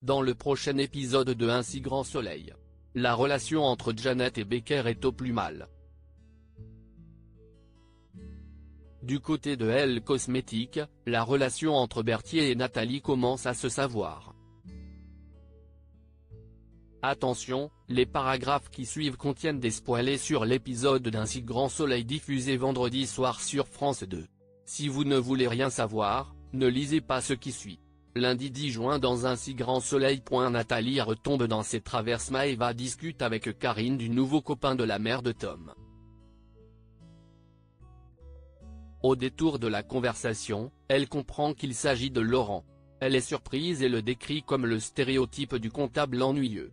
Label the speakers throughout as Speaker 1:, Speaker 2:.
Speaker 1: Dans le prochain épisode de Un si grand soleil, la relation entre Janet et Becker est au plus mal. Du côté de Elle Cosmétique, la relation entre Berthier et Nathalie commence à se savoir. Attention, les paragraphes qui suivent contiennent des spoilers sur l'épisode d'Un si grand soleil diffusé vendredi soir sur France 2. Si vous ne voulez rien savoir, ne lisez pas ce qui suit. Lundi 10 juin dans Un si grand soleil. Nathalie retombe dans ses traverses. Maëva discute avec Karine du nouveau copain de la mère de Tom. Au détour de la conversation, elle comprend qu'il s'agit de Laurent. Elle est surprise et le décrit comme le stéréotype du comptable ennuyeux.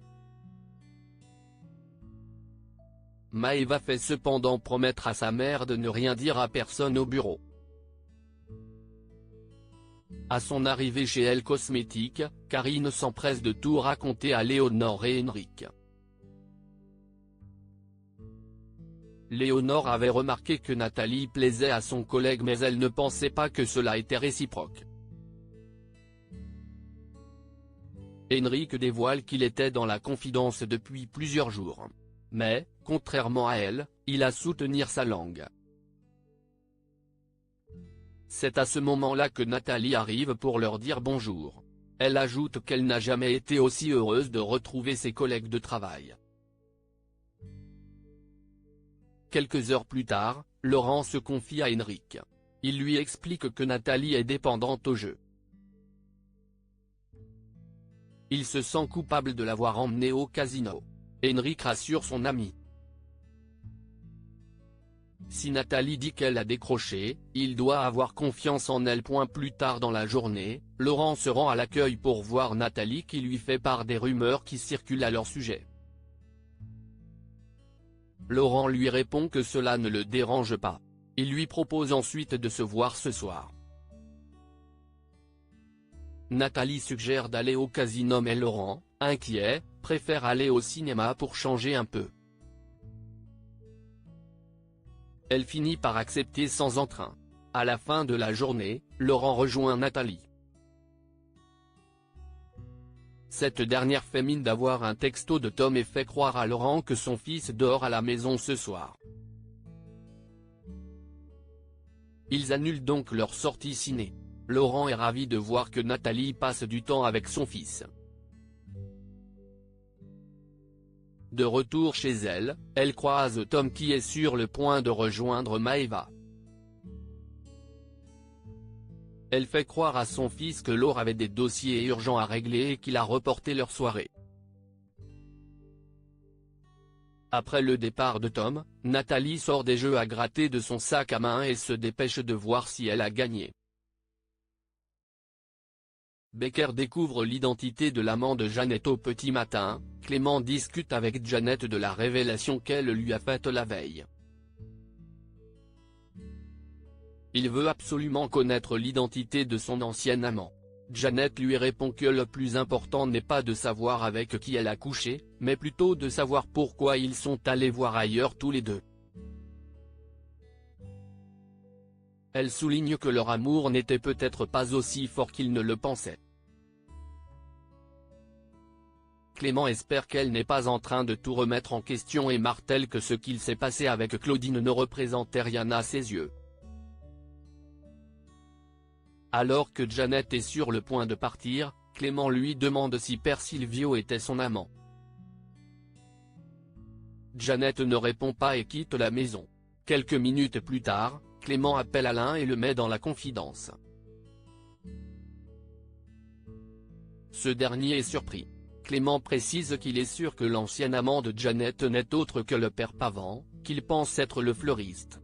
Speaker 1: Maëva fait cependant promettre à sa mère de ne rien dire à personne au bureau. À son arrivée chez Elle Cosmétique, Karine s'empresse de tout raconter à Léonore et Henrik. Léonore avait remarqué que Nathalie plaisait à son collègue mais elle ne pensait pas que cela était réciproque. Henrik dévoile qu'il était dans la confidence depuis plusieurs jours. Mais, contrairement à elle, il a su tenir sa langue. C'est à ce moment-là que Nathalie arrive pour leur dire bonjour. Elle ajoute qu'elle n'a jamais été aussi heureuse de retrouver ses collègues de travail. Quelques heures plus tard, Laurent se confie à Henrik. Il lui explique que Nathalie est dépendante au jeu. Il se sent coupable de l'avoir emmenée au casino. Henrik rassure son ami. Si Nathalie dit qu'elle a décroché, il doit avoir confiance en elle. Plus tard dans la journée, Laurent se rend à l'accueil pour voir Nathalie qui lui fait part des rumeurs qui circulent à leur sujet. Laurent lui répond que cela ne le dérange pas. Il lui propose ensuite de se voir ce soir. Nathalie suggère d'aller au casino mais Laurent, inquiet, préfère aller au cinéma pour changer un peu. Elle finit par accepter sans entrain. À la fin de la journée, Laurent rejoint Nathalie. Cette dernière fait mine d'avoir un texto de Tom et fait croire à Laurent que son fils dort à la maison ce soir. Ils annulent donc leur sortie ciné. Laurent est ravi de voir que Nathalie passe du temps avec son fils. De retour chez elle, elle croise Tom qui est sur le point de rejoindre Maëva. Elle fait croire à son fils que Laure avait des dossiers urgents à régler et qu'il a reporté leur soirée. Après le départ de Tom, Nathalie sort des jeux à gratter de son sac à main et se dépêche de voir si elle a gagné. Becker découvre l'identité de l'amant de Janet au petit matin. Clément discute avec Janet de la révélation qu'elle lui a faite la veille. Il veut absolument connaître l'identité de son ancien amant. Janet lui répond que le plus important n'est pas de savoir avec qui elle a couché, mais plutôt de savoir pourquoi ils sont allés voir ailleurs tous les deux. Elle souligne que leur amour n'était peut-être pas aussi fort qu'ils ne le pensaient. Clément espère qu'elle n'est pas en train de tout remettre en question et martèle que ce qu'il s'est passé avec Claudine ne représentait rien à ses yeux. Alors que Janet est sur le point de partir, Clément lui demande si Père Silvio était son amant. Janet ne répond pas et quitte la maison. Quelques minutes plus tard, Clément appelle Alain et le met dans la confidence. Ce dernier est surpris. Clément précise qu'il est sûr que l'ancien amant de Janet n'est autre que le père Pavan, qu'il pense être le fleuriste.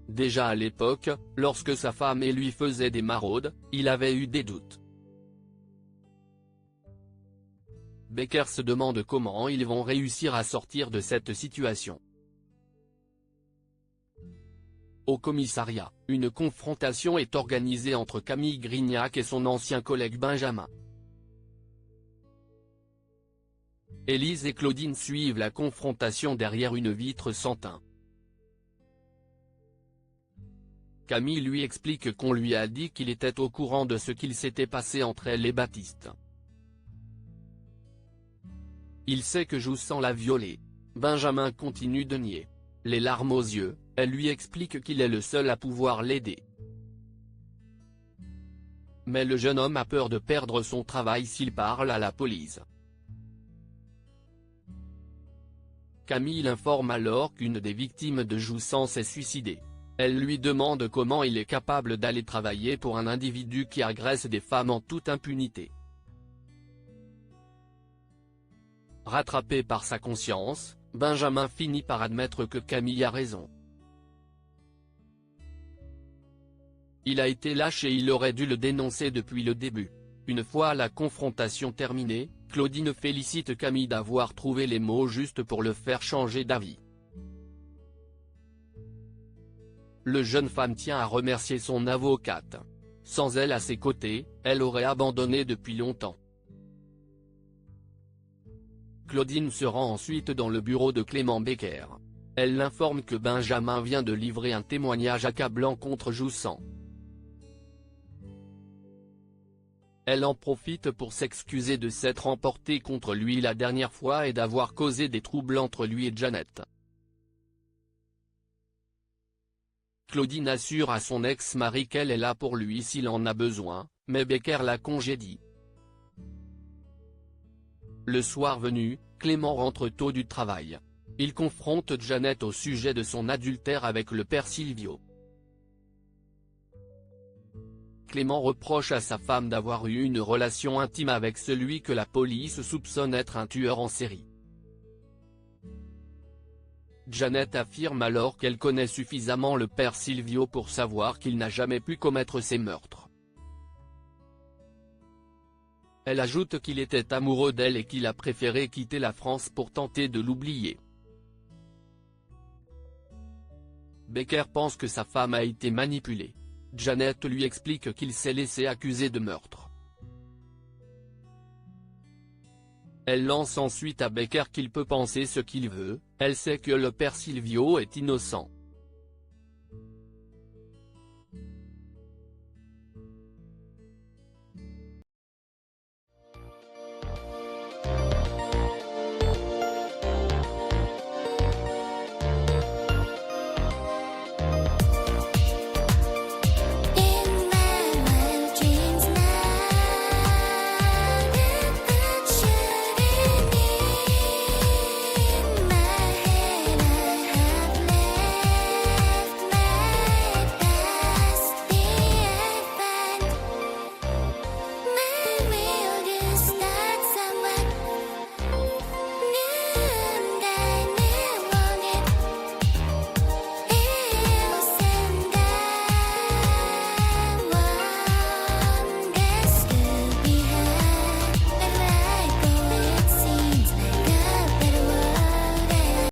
Speaker 1: Déjà à l'époque, lorsque sa femme et lui faisaient des maraudes, il avait eu des doutes. Becker se demande comment ils vont réussir à sortir de cette situation. Au commissariat, une confrontation est organisée entre Camille Grignac et son ancien collègue Benjamin. Élise et Claudine suivent la confrontation derrière une vitre sans teint. Camille lui explique qu'on lui a dit qu'il était au courant de ce qu'il s'était passé entre elle et Baptiste. Il sait que Joussan l'a violée. Benjamin continue de nier. Les larmes aux yeux, elle lui explique qu'il est le seul à pouvoir l'aider. Mais le jeune homme a peur de perdre son travail s'il parle à la police. Camille informe alors qu'une des victimes de Joussan s'est suicidée. Elle lui demande comment il est capable d'aller travailler pour un individu qui agresse des femmes en toute impunité. Rattrapé par sa conscience, Benjamin finit par admettre que Camille a raison. Il a été lâche et il aurait dû le dénoncer depuis le début. Une fois la confrontation terminée, Claudine félicite Camille d'avoir trouvé les mots justes pour le faire changer d'avis. Le jeune femme tient à remercier son avocate. Sans elle à ses côtés, elle aurait abandonné depuis longtemps. Claudine se rend ensuite dans le bureau de Clément Becker. Elle l'informe que Benjamin vient de livrer un témoignage accablant contre Joussan. Elle en profite pour s'excuser de s'être emportée contre lui la dernière fois et d'avoir causé des troubles entre lui et Janet. Claudine assure à son ex-mari qu'elle est là pour lui s'il en a besoin, mais Becker la congédie. Le soir venu, Clément rentre tôt du travail. Il confronte Janet au sujet de son adultère avec le père Silvio. Clément reproche à sa femme d'avoir eu une relation intime avec celui que la police soupçonne être un tueur en série. Janet affirme alors qu'elle connaît suffisamment le père Silvio pour savoir qu'il n'a jamais pu commettre ces meurtres. Elle ajoute qu'il était amoureux d'elle et qu'il a préféré quitter la France pour tenter de l'oublier. Becker pense que sa femme a été manipulée. Janet lui explique qu'il s'est laissé accuser de meurtre. Elle lance ensuite à Becker qu'il peut penser ce qu'il veut, elle sait que le père Silvio est innocent.